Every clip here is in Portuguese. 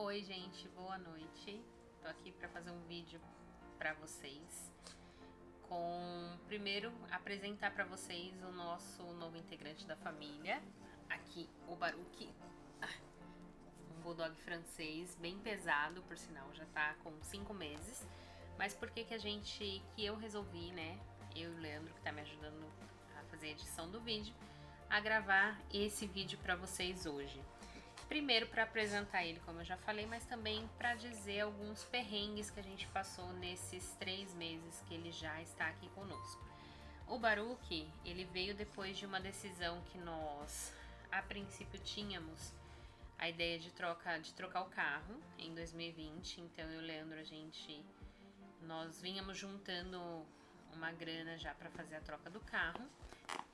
Oi gente, boa noite. Tô aqui para fazer um vídeo para vocês primeiro apresentar para vocês o nosso novo integrante da família. Aqui o Baruque, um bulldog francês bem pesado, por sinal, já tá com 5 meses. Mas por que eu resolvi, né? Eu e o Leandro, que tá me ajudando a fazer a edição do vídeo, a gravar esse vídeo para vocês hoje. Primeiro para apresentar ele, como eu já falei, mas também para dizer alguns perrengues que a gente passou nesses 3 meses que ele já está aqui conosco. O Baruque, ele veio depois de uma decisão que nós, a princípio, tínhamos a ideia de trocar o carro em 2020. Então eu e o Leandro, nós vínhamos juntando uma grana já para fazer a troca do carro.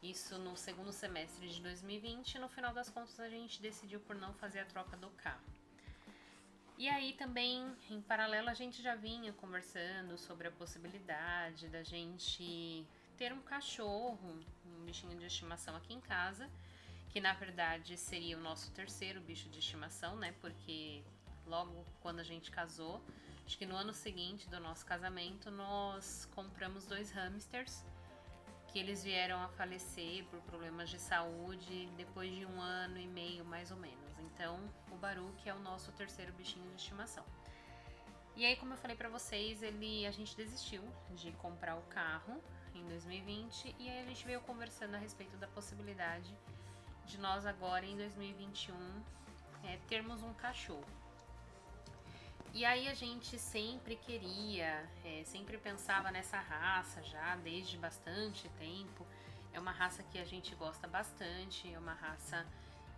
Isso no segundo semestre de 2020, no final das contas a gente decidiu por não fazer a troca do carro. E aí também, em paralelo, a gente já vinha conversando sobre a possibilidade da gente ter um cachorro, um bichinho de estimação aqui em casa, que na verdade seria o nosso terceiro bicho de estimação, né? Porque logo quando a gente casou, acho que no ano seguinte do nosso casamento, nós compramos 2 hamsters, que eles vieram a falecer por problemas de saúde depois de 1 ano e meio, mais ou menos. Então, o Baruque é o nosso terceiro bichinho de estimação. E aí, como eu falei pra vocês, a gente desistiu de comprar o carro em 2020 e aí a gente veio conversando a respeito da possibilidade de nós agora em 2021 termos um cachorro. E aí a gente sempre sempre pensava nessa raça já desde bastante tempo. É uma raça que a gente gosta bastante, é uma raça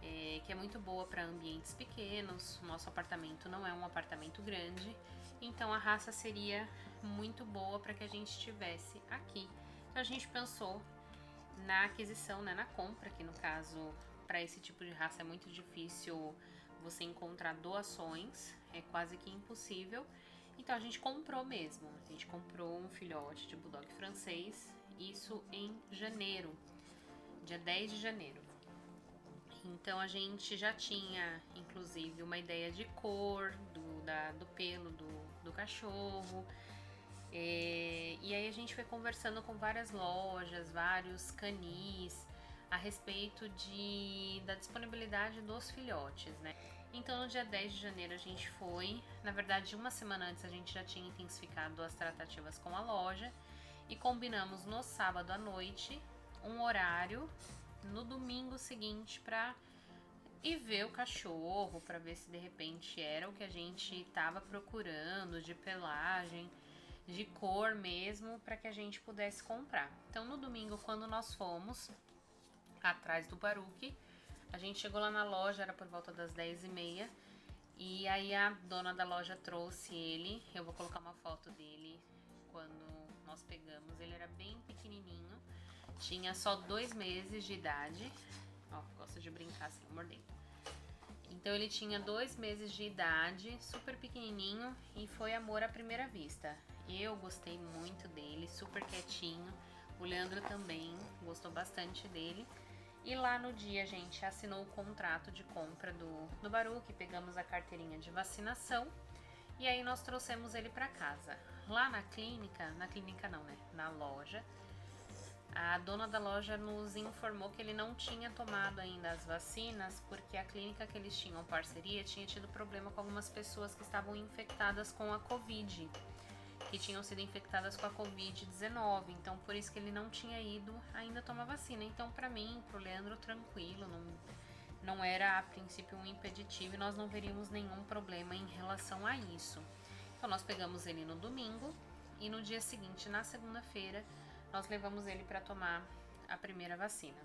que é muito boa para ambientes pequenos. Nosso apartamento não é um apartamento grande, então a raça seria muito boa para que a gente tivesse aqui. Então a gente pensou na aquisição, né, na compra, que no caso, para esse tipo de raça é muito difícil você encontrar doações, é quase que impossível. Então a gente comprou mesmo, a gente comprou um filhote de bulldog francês, isso em janeiro, dia 10 de janeiro. Então a gente já tinha, inclusive, uma ideia de cor do pelo do cachorro. E aí a gente foi conversando com várias lojas, vários canis, a respeito da disponibilidade dos filhotes, né? Então no dia 10 de janeiro a gente foi, na verdade 1 semana antes a gente já tinha intensificado as tratativas com a loja e combinamos no sábado à noite um horário no domingo seguinte para ir ver o cachorro, para ver se de repente era o que a gente estava procurando, de pelagem, de cor mesmo, para que a gente pudesse comprar. Então no domingo, quando nós fomos atrás do Baruque, a gente chegou lá na loja, era por volta das 10h30, e aí a dona da loja trouxe ele. Eu vou colocar uma foto dele quando nós pegamos. Ele era bem pequenininho, tinha só 2 meses de idade. Ó, gosta de brincar assim, mordendo. Então ele tinha 2 meses de idade, super pequenininho, e foi amor à primeira vista. Eu gostei muito dele, super quietinho. O Leandro também gostou bastante dele. E lá no dia a gente assinou o contrato de compra do Baruque, pegamos a carteirinha de vacinação e aí nós trouxemos ele para casa. Lá na clínica não, né? Na loja, a dona da loja nos informou que ele não tinha tomado ainda as vacinas porque a clínica que eles tinham parceria tinha tido problema com algumas pessoas que estavam infectadas com a Covid, que tinham sido infectadas com a Covid-19, então por isso que ele não tinha ido ainda tomar vacina. Então pra mim, pro Leandro, tranquilo, não era a princípio um impeditivo e nós não veríamos nenhum problema em relação a isso. Então nós pegamos ele no domingo e no dia seguinte, na segunda-feira, nós levamos ele para tomar a primeira vacina.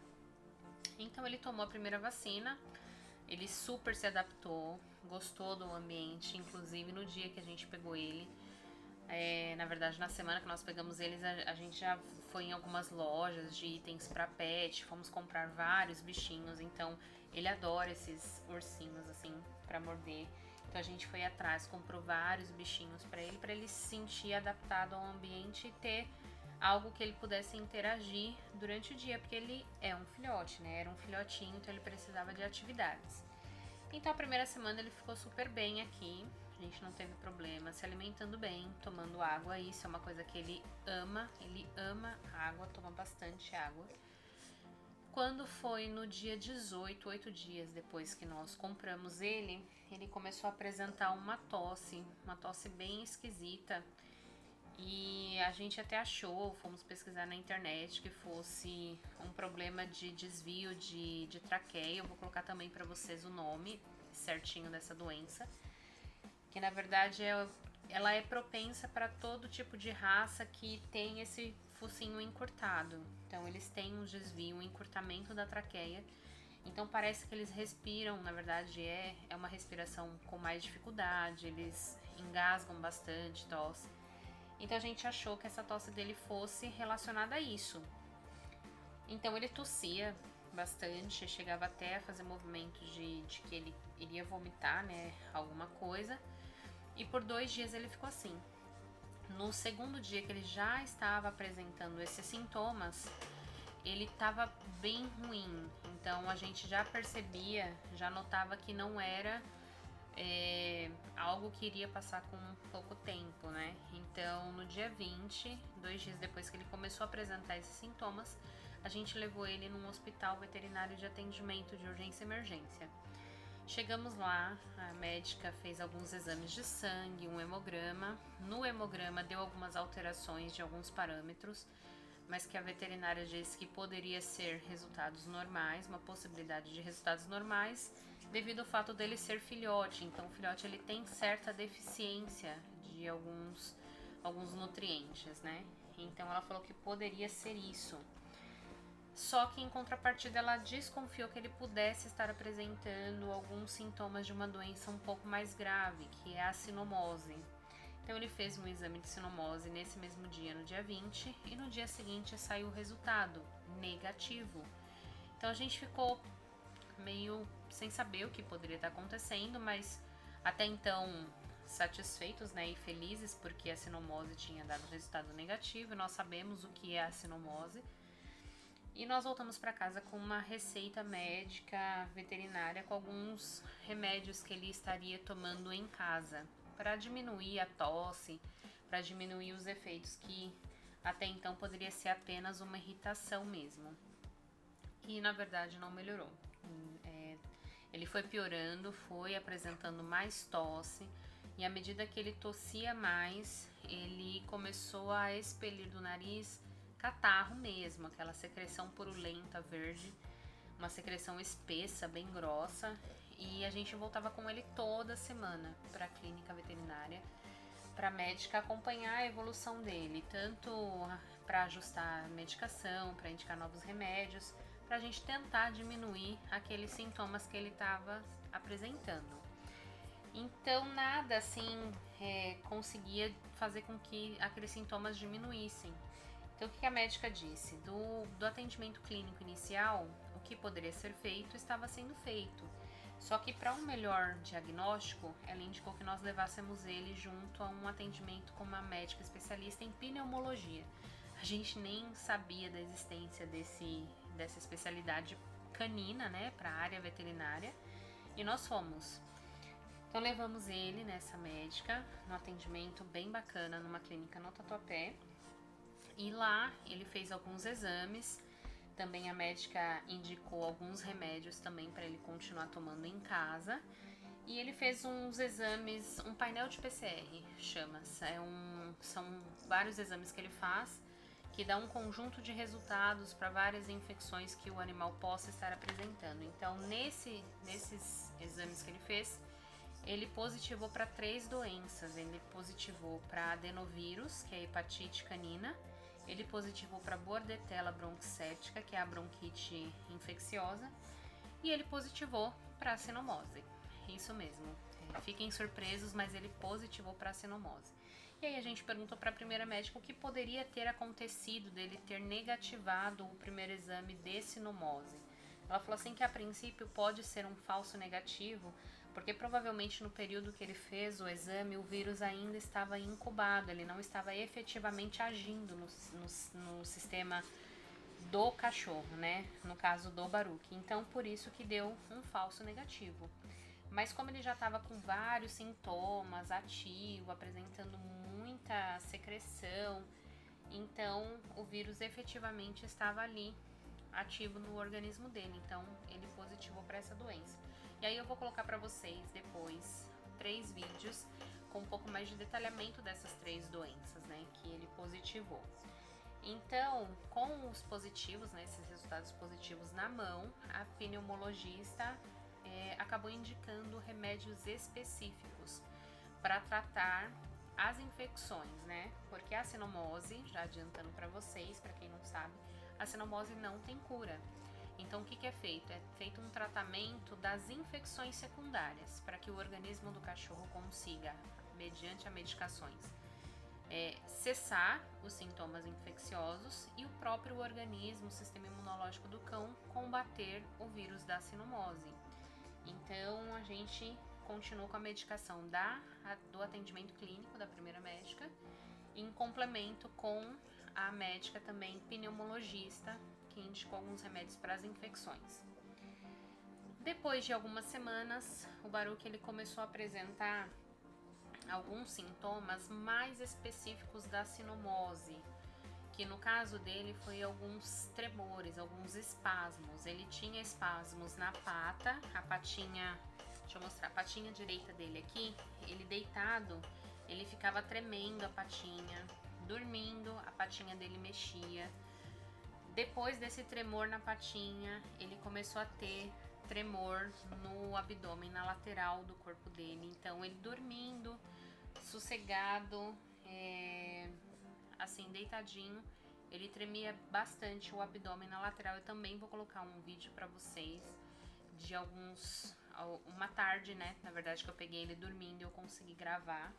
Então ele tomou a primeira vacina, ele super se adaptou, gostou do ambiente, inclusive no dia que a gente pegou ele, na verdade na semana que nós pegamos eles, a gente já foi em algumas lojas de itens para pet, fomos comprar vários bichinhos, então ele adora esses ursinhos assim para morder. Então a gente foi atrás, comprou vários bichinhos para ele se sentir adaptado ao ambiente e ter algo que ele pudesse interagir durante o dia, porque ele é um filhote, né? Era um filhotinho, então ele precisava de atividades. Então a primeira semana ele ficou super bem aqui, a gente não teve problema, se alimentando bem, tomando água, isso é uma coisa que ele ama água, toma bastante água. Quando foi no dia 18, 8 dias depois que nós compramos ele começou a apresentar uma tosse bem esquisita. E a gente até achou, fomos pesquisar na internet, que fosse um problema de desvio de traqueia. Eu vou colocar também para vocês o nome certinho dessa doença, que na verdade ela é propensa para todo tipo de raça que tem esse focinho encurtado. Então eles têm um desvio, um encurtamento da traqueia. Então parece que eles respiram, na verdade é uma respiração com mais dificuldade, eles engasgam bastante, tosse. Então a gente achou que essa tosse dele fosse relacionada a isso. Então ele tossia bastante, chegava até a fazer movimentos de que ele iria vomitar, né, alguma coisa. E por 2 dias ele ficou assim. No segundo dia que ele já estava apresentando esses sintomas, ele estava bem ruim. Então a gente já percebia, já notava que não era algo que iria passar com pouco tempo, né? Então no dia 20, 2 dias depois que ele começou a apresentar esses sintomas, a gente levou ele num hospital veterinário de atendimento de urgência e emergência. Chegamos lá, a médica fez alguns exames de sangue, um hemograma. No hemograma deu algumas alterações de alguns parâmetros, mas que a veterinária disse que poderia ser resultados normais, uma possibilidade de resultados normais, devido ao fato dele ser filhote. Então o filhote ele tem certa deficiência de alguns nutrientes, né? Então ela falou que poderia ser isso. Só que em contrapartida ela desconfiou que ele pudesse estar apresentando alguns sintomas de uma doença um pouco mais grave, que é a sinomose. Então ele fez um exame de sinomose nesse mesmo dia, no dia 20, e no dia seguinte saiu o resultado negativo. Então a gente ficou meio sem saber o que poderia estar acontecendo, mas até então satisfeitos, né, e felizes porque a sinomose tinha dado resultado negativo. Nós sabemos o que é a sinomose. E nós voltamos para casa com uma receita médica veterinária com alguns remédios que ele estaria tomando em casa para diminuir a tosse, para diminuir os efeitos que até então poderia ser apenas uma irritação mesmo. E na verdade não melhorou. Ele foi piorando, foi apresentando mais tosse, e à medida que ele tossia mais, ele começou a expelir do nariz catarro mesmo, aquela secreção purulenta verde, uma secreção espessa, bem grossa, e a gente voltava com ele toda semana para a clínica veterinária, para a médica acompanhar a evolução dele, tanto para ajustar a medicação, para indicar novos remédios, para a gente tentar diminuir aqueles sintomas que ele estava apresentando. Então nada assim conseguia fazer com que aqueles sintomas diminuíssem. Então, o que a médica disse? Do atendimento clínico inicial, o que poderia ser feito estava sendo feito. Só que para um melhor diagnóstico, ela indicou que nós levássemos ele junto a um atendimento com uma médica especialista em pneumologia. A gente nem sabia da existência dessa especialidade canina, né, para a área veterinária, e nós fomos. Então, levamos ele nessa médica, num atendimento bem bacana, numa clínica no Tatuapé. E lá ele fez alguns exames, também a médica indicou alguns remédios também para ele continuar tomando em casa. E ele fez uns exames, um painel de PCR, chama-se. São vários exames que ele faz, que dá um conjunto de resultados para várias infecções que o animal possa estar apresentando. Então, nesses exames que ele fez, ele positivou para 3 doenças. Ele positivou para adenovírus, que é a hepatite canina. Ele positivou para Bordetella bronquicética, que é a bronquite infecciosa, e ele positivou para a sinomose. Isso mesmo. Fiquem surpresos, mas ele positivou para a sinomose. E aí a gente perguntou para a primeira médica o que poderia ter acontecido dele ter negativado o primeiro exame de sinomose. Ela falou assim que a princípio pode ser um falso negativo, porque provavelmente no período que ele fez o exame, o vírus ainda estava incubado, ele não estava efetivamente agindo no sistema do cachorro, né? No caso do Baruch. Então, por isso que deu um falso negativo. Mas como ele já estava com vários sintomas, ativo, apresentando muita secreção, então o vírus efetivamente estava ali, ativo no organismo dele. Então ele positivou para essa doença. E aí eu vou colocar para vocês depois 3 vídeos com um pouco mais de detalhamento dessas 3 doenças, né, que ele positivou. Então, com os positivos, né, esses resultados positivos na mão, a pneumologista acabou indicando remédios específicos para tratar as infecções, né? Porque a sinomose, já adiantando para vocês, para quem não sabe, a sinomose não tem cura. Então, o que é feito? É feito um tratamento das infecções secundárias, para que o organismo do cachorro consiga, mediante as medicações, cessar os sintomas infecciosos e o próprio organismo, o sistema imunológico do cão, combater o vírus da sinomose. Então, a gente continuou com a medicação do atendimento clínico da primeira médica, em complemento com a médica também pneumologista, que indicou alguns remédios para as infecções. Depois de algumas semanas, o Baruch ele começou a apresentar alguns sintomas mais específicos da sinomose, que no caso dele foi alguns tremores, alguns espasmos. Ele tinha espasmos na pata, a patinha, deixa eu mostrar, a patinha direita dele aqui, ele deitado, ele ficava tremendo a patinha, dormindo, a patinha dele mexia. Depois desse tremor na patinha, ele começou a ter tremor no abdômen, na lateral do corpo dele. Então ele dormindo, sossegado, assim, deitadinho, ele tremia bastante o abdômen na lateral. Eu também vou colocar um vídeo pra vocês de uma tarde, né, na verdade, que eu peguei ele dormindo e eu consegui gravar.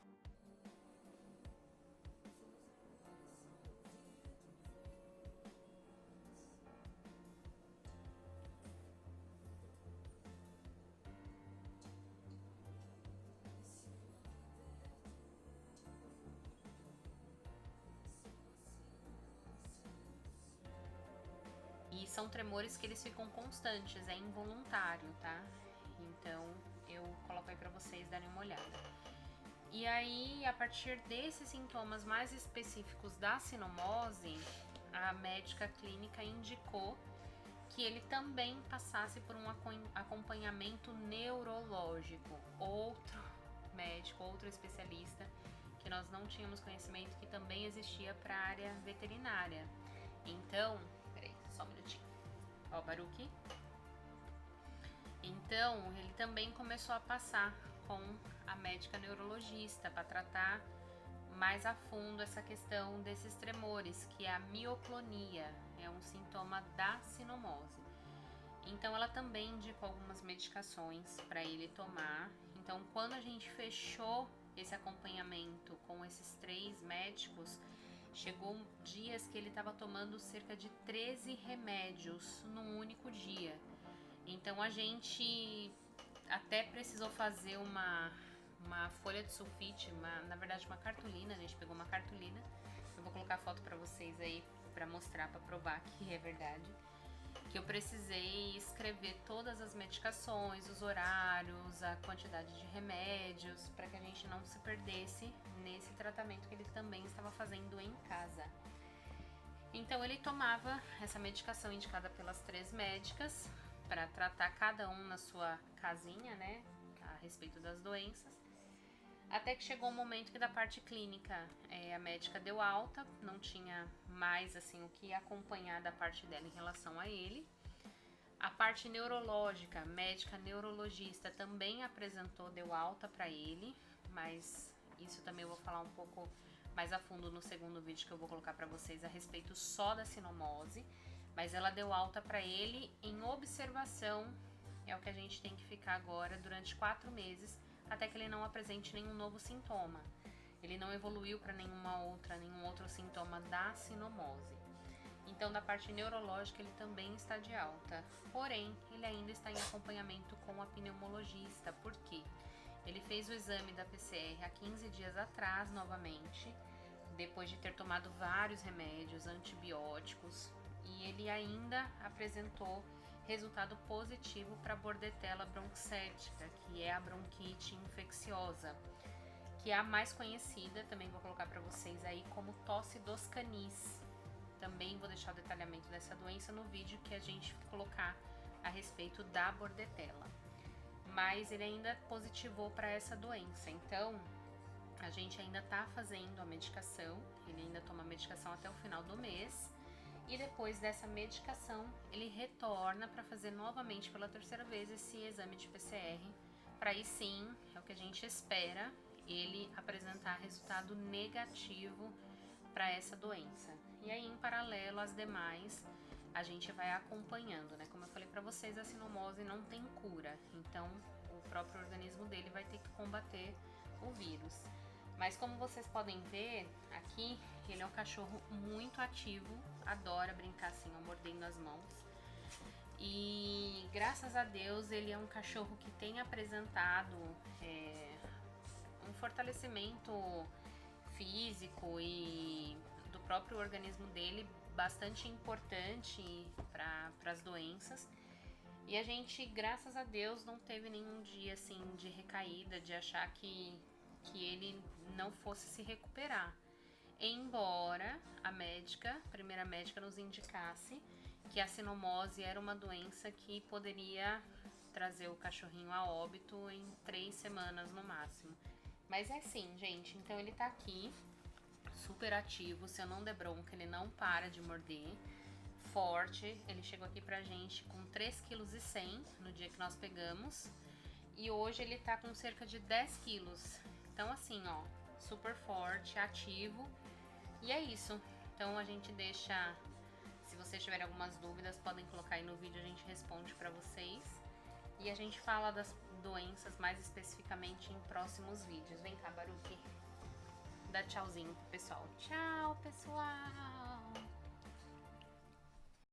E são tremores que eles ficam constantes, é involuntário, tá? Então eu coloco aí pra vocês darem uma olhada. E aí, a partir desses sintomas mais específicos da sinomose, a médica clínica indicou que ele também passasse por um acompanhamento neurológico. Outro médico, outro especialista, que nós não tínhamos conhecimento que também existia para a área veterinária. Então, peraí, só um minutinho. Ó, Baruch. Então, ele também começou a passar com a médica neurologista para tratar mais a fundo essa questão desses tremores, que é a mioclonia, é um sintoma da sinomose. Então, ela também indicou algumas medicações para ele tomar. Então, quando a gente fechou esse acompanhamento com esses 3 médicos, chegou dias que ele estava tomando cerca de 13 remédios num único dia. Então a gente até precisou fazer uma folha de sulfite, na verdade uma cartolina, a gente pegou uma cartolina. Eu vou colocar a foto pra vocês aí pra mostrar, pra provar que é verdade. Que eu precisei escrever todas as medicações, os horários, a quantidade de remédios, para que a gente não se perdesse nesse tratamento que ele também estava fazendo em casa. Então ele tomava essa medicação indicada pelas 3 médicas para tratar cada um na sua casinha, né, a respeito das doenças. Até que chegou um momento que da parte clínica a médica deu alta, não tinha mais assim o que acompanhar da parte dela em relação a ele. A parte neurológica, a médica neurologista também apresentou, deu alta para ele, mas isso também eu vou falar um pouco mais a fundo no segundo vídeo que eu vou colocar para vocês a respeito só da sinomose. Mas ela deu alta para ele em observação, é o que a gente tem que ficar agora durante 4 meses, até que ele não apresente nenhum novo sintoma. Ele não evoluiu para nenhum outro sintoma da sinomose. Então, da parte neurológica, ele também está de alta. Porém, ele ainda está em acompanhamento com a pneumologista. Por quê? Ele fez o exame da PCR há 15 dias atrás, novamente, depois de ter tomado vários remédios, antibióticos, e ele ainda apresentou resultado positivo para Bordetella bronquicética, que é a bronquite infecciosa, que é a mais conhecida, também vou colocar para vocês aí, como tosse dos canis. Também vou deixar o detalhamento dessa doença no vídeo que a gente colocar a respeito da Bordetella. Mas ele ainda positivou para essa doença, então a gente ainda tá fazendo a medicação, ele ainda toma a medicação até o final do mês. E depois dessa medicação, ele retorna para fazer novamente pela terceira vez esse exame de PCR, para aí sim, é o que a gente espera, ele apresentar resultado negativo para essa doença. E aí, em paralelo às demais, a gente vai acompanhando, né? Como eu falei para vocês, a sinomose não tem cura, então o próprio organismo dele vai ter que combater o vírus. Mas como vocês podem ver, aqui ele é um cachorro muito ativo, adora brincar assim, ó, mordendo as mãos. E graças a Deus ele é um cachorro que tem apresentado um fortalecimento físico e do próprio organismo dele bastante importante para as doenças. E a gente, graças a Deus, não teve nenhum dia assim de recaída, de achar que ele não fosse se recuperar. Embora a primeira médica nos indicasse que a sinomose era uma doença que poderia trazer o cachorrinho a óbito em 3 semanas no máximo. Mas é sim, gente, então ele tá aqui, super ativo, se eu não der bronca, ele não para de morder, forte, ele chegou aqui pra gente com 3,1 kg no dia que nós pegamos, e hoje ele tá com cerca de 10 quilos. Então assim, ó, super forte, ativo, e é isso. Então a gente deixa, se vocês tiverem algumas dúvidas, podem colocar aí no vídeo, a gente responde pra vocês. E a gente fala das doenças mais especificamente em próximos vídeos. Vem cá, Baruque, dá tchauzinho pro pessoal. Tchau, pessoal!